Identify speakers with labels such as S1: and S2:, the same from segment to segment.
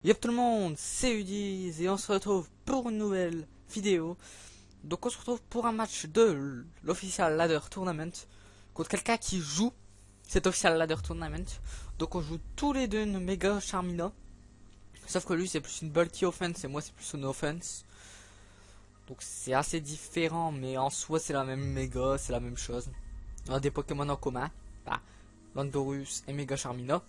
S1: Yop tout le monde, c'est Udiz et on se retrouve pour une nouvelle vidéo. Donc on se retrouve pour un match de l'Official Ladder Tournament contre quelqu'un qui joue cet Official Ladder Tournament. Donc on joue tous les deux une méga Charmina. Sauf que lui c'est plus une bulky offense et moi c'est plus une offense. Donc c'est assez différent mais en soi c'est la même méga, c'est la même chose. On a des Pokémon en commun, bah, Landorus et méga Charmina.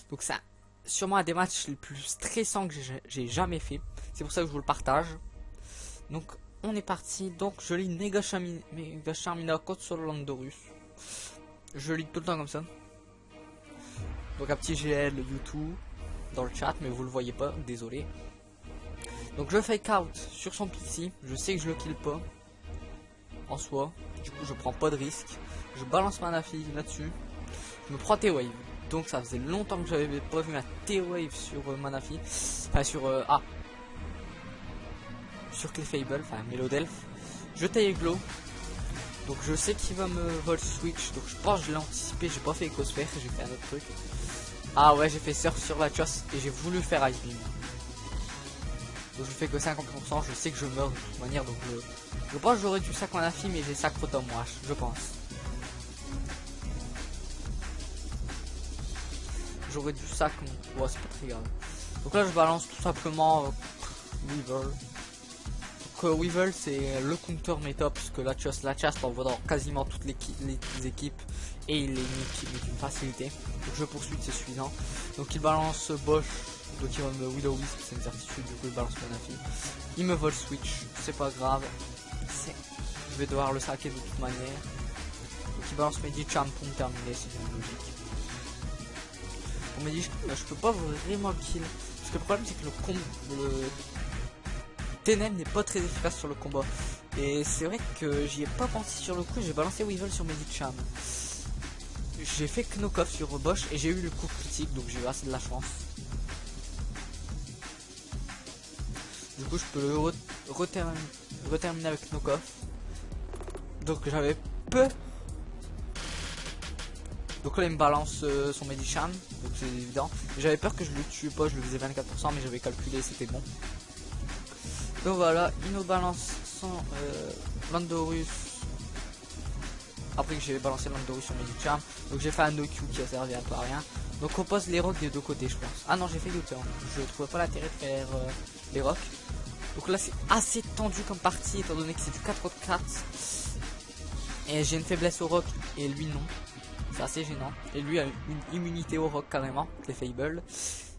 S1: Donc ça sûrement un des matchs les plus stressants que j'ai jamais fait. C'est pour ça que je vous le partage. Donc on est parti. Donc je lis Mega Charmina contre Landorus. Je lis tout le temps comme ça. Donc un petit GL YouTube dans le chat, mais vous le voyez pas, désolé. Donc je fake out sur son Pixie. Je sais que je le kill pas en soi. Du coup je prends pas de risque. Je balance ma Nafi là-dessus. Je me prends T-Wave. Donc ça faisait longtemps que j'avais pas vu un T-Wave sur Manafi. Enfin sur sur Clefable, enfin Melodelph. Je taille Glow. Donc je sais qu'il va me vol switch. Donc je pense que je l'ai anticipé. J'ai pas fait Ecosphère, j'ai fait un autre truc. Ah ouais, j'ai fait Surf sur la Choss et j'ai voulu faire Ice Beam. Donc je fais que 50%. Je sais que je meurs de toute manière. Donc je pense que j'aurais dû sac Manafi, mais j'ai sac Rotom Wash, je pense. J'aurais dû sac, ouais, c'est pas très grave. Donc là je balance tout simplement Weevil. Donc Weevil c'est le counter méta puisque la chasse t'envoie dans quasiment toutes les équipes et il est avec une facilité. Donc je poursuis, c'est suffisant. Donc il balance Bosch, donc il va me Willow Wisp, c'est une certitude, du coup il balance mon affi. Il me vole switch, c'est pas grave. Je vais devoir le saquer de toute manière. Donc il balance Medicham pour me terminer, c'est bien logique. On m'a dit je peux pas vraiment le kill parce que le problème c'est que le TNM n'est pas très efficace sur le combat et c'est vrai que j'y ai pas pensé sur le coup. J'ai balancé Weevil sur Medicham, j'ai fait Knock-Off sur Bosch et j'ai eu le coup critique, donc j'ai eu assez de la chance. Du coup je peux le reterminer avec Knock-Off. Donc j'avais peu. Donc là il me balance son Medicham, donc c'est évident. J'avais peur que je le tue pas, je le faisais 24% mais j'avais calculé, c'était bon. Donc voilà, il nous balance son Landorus. Après que j'ai balancé Landorus sur Medicham, donc j'ai fait un no-Q qui a servi un peu à rien. Donc on pose les rocks des deux côtés je pense. Ah non, j'ai fait U-turn, je trouvais pas l'intérêt de faire les rocks. Donc là c'est assez tendu comme partie étant donné que c'est du 4 contre 4. Et j'ai une faiblesse au rock et lui non. C'est assez gênant. Et lui a une immunité au rock carrément, les Fable.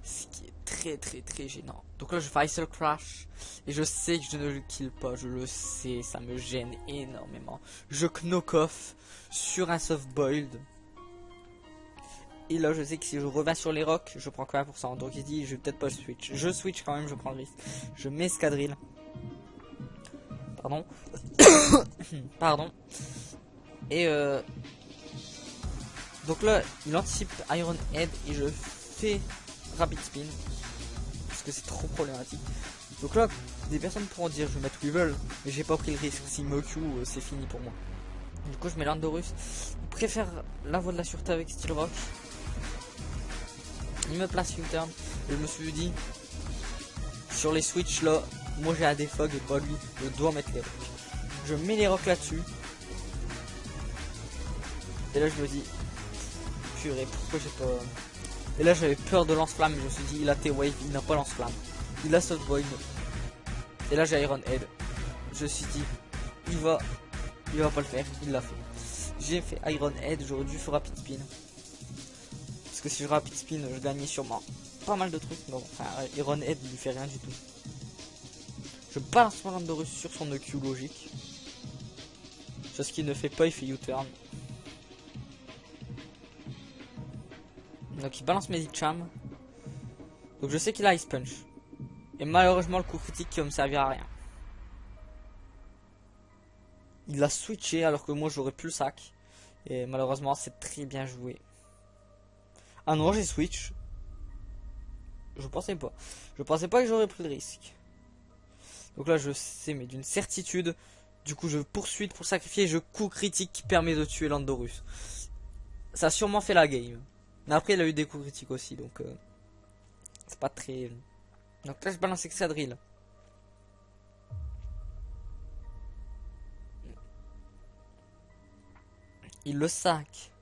S1: Ce qui est très gênant. Donc là je fais Ice Crash. Et je sais que je ne le kill pas. Je le sais, ça me gêne énormément. Je knock off sur un soft boiled. Et là je sais que si je reviens sur les rocks, je prends que 20%. Donc il dit je vais peut-être pas le switch. Je switch quand même, je prends le risque. Je m'escadrille. Pardon. Pardon. Et donc là, il anticipe Iron Head et je fais Rapid Spin parce que c'est trop problématique. Donc là, des personnes pourront dire je vais mettre Weevil, mais j'ai pas pris le risque. S'il me Q, c'est fini pour moi. Du coup, je mets Landorus. Il préfère la voie de la sûreté avec Steel Rock. Il me place U-turn. Et je me suis dit, sur les switch là, moi j'ai un défog et pas lui. Je dois mettre les rocks. Je mets les rocks là-dessus. Et là, je me dis, purée, pourquoi j'ai pas. Et là j'avais peur de lance-flamme, mais je me suis dit il a T-Wave, il n'a pas lance-flamme. Il a Soft Void. Et là j'ai Iron Head. Je me suis dit il va pas le faire, il l'a fait. J'ai fait Iron Head, j'aurais dû faire Rapid Spin. Parce que si je Rapid Spin, je gagnais sûrement pas mal de trucs. Mais bon, enfin Iron Head ne lui fait rien du tout. Je balance mon Landorus sur son EQ logique. Ce qu'il ne fait pas, il fait U-turn. Donc il balance Medicham. Donc je sais qu'il a Ice Punch. Et malheureusement le coup critique qui va me servir à rien. Il l'a switché alors que moi j'aurais pu le sac. Et malheureusement c'est très bien joué. Ah non, j'ai switch. Je pensais pas. Je pensais pas que j'aurais pris le risque. Donc là je sais mais d'une certitude. Du coup je poursuis pour sacrifier. Je coup critique qui permet de tuer Landorus. Ça a sûrement fait la game. Mais après il a eu des coups critiques aussi donc pas très... Donc là je balance Excadrill. Il le sac.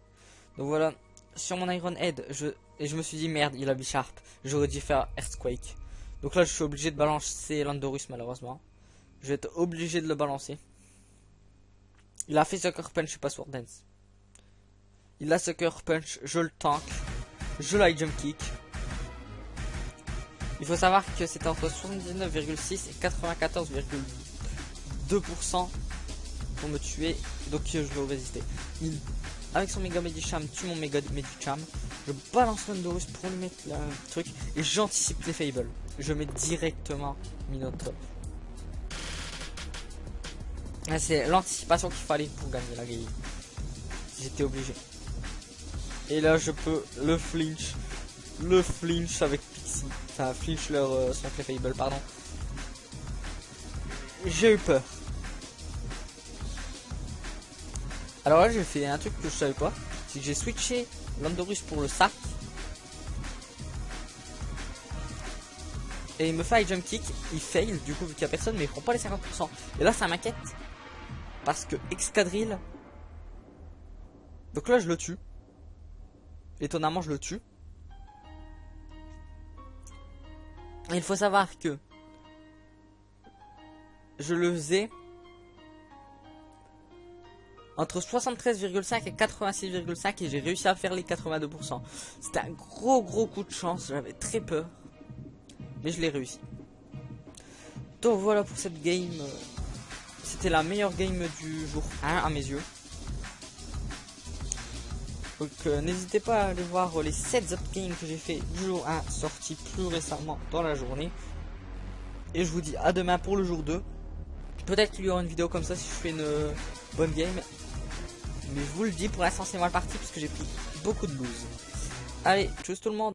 S1: Donc voilà, sur mon Iron Head, je me suis dit merde, il a Bisharp. J'aurais dû faire Earthquake. Donc là je suis obligé de balancer Landorus malheureusement. Je vais être obligé de le balancer. Il a fait Sucker Punch, je sais pas Sword Dance. Il a Sucker Punch, je le tank. Je la Jump Kick. Il faut savoir que c'était entre 79,6 et 94,2% pour me tuer. Donc je vais résister. Il, avec son Mega Medicham, tue mon Mega Medicham. Je balance Landorus pour lui mettre le truc. Et j'anticipe les Fables. Je mets directement Minotaur. C'est l'anticipation qu'il fallait pour gagner la game. J'étais obligé. Et là je peux le flinch avec Pixie. Enfin flinch leur son Fable, pardon. J'ai eu peur. Alors là j'ai fait un truc que je savais pas. C'est que j'ai switché Landorus pour le sac. Et il me fait jump kick, il fail du coup vu qu'il n'y a personne, mais il prend pas les 50%. Et là ça m'inquiète. Parce que Excadrill. Donc là je le tue. Étonnamment je le tue. Et il faut savoir que je le faisais entre 73,5 et 86,5 et j'ai réussi à faire les 82%. C'était un gros coup de chance, j'avais très peur. Mais je l'ai réussi. Donc voilà pour cette game. C'était la meilleure game du jour 1 à mes yeux. Donc n'hésitez pas à aller voir les 7 autres games que j'ai fait du jour 1 sortis plus récemment dans la journée. Et je vous dis à demain pour le jour 2. Peut-être qu'il y aura une vidéo comme ça si je fais une bonne game. Mais je vous le dis, pour l'instant c'est mal parti parce que j'ai pris beaucoup de loose. Allez, tchuss tout le monde.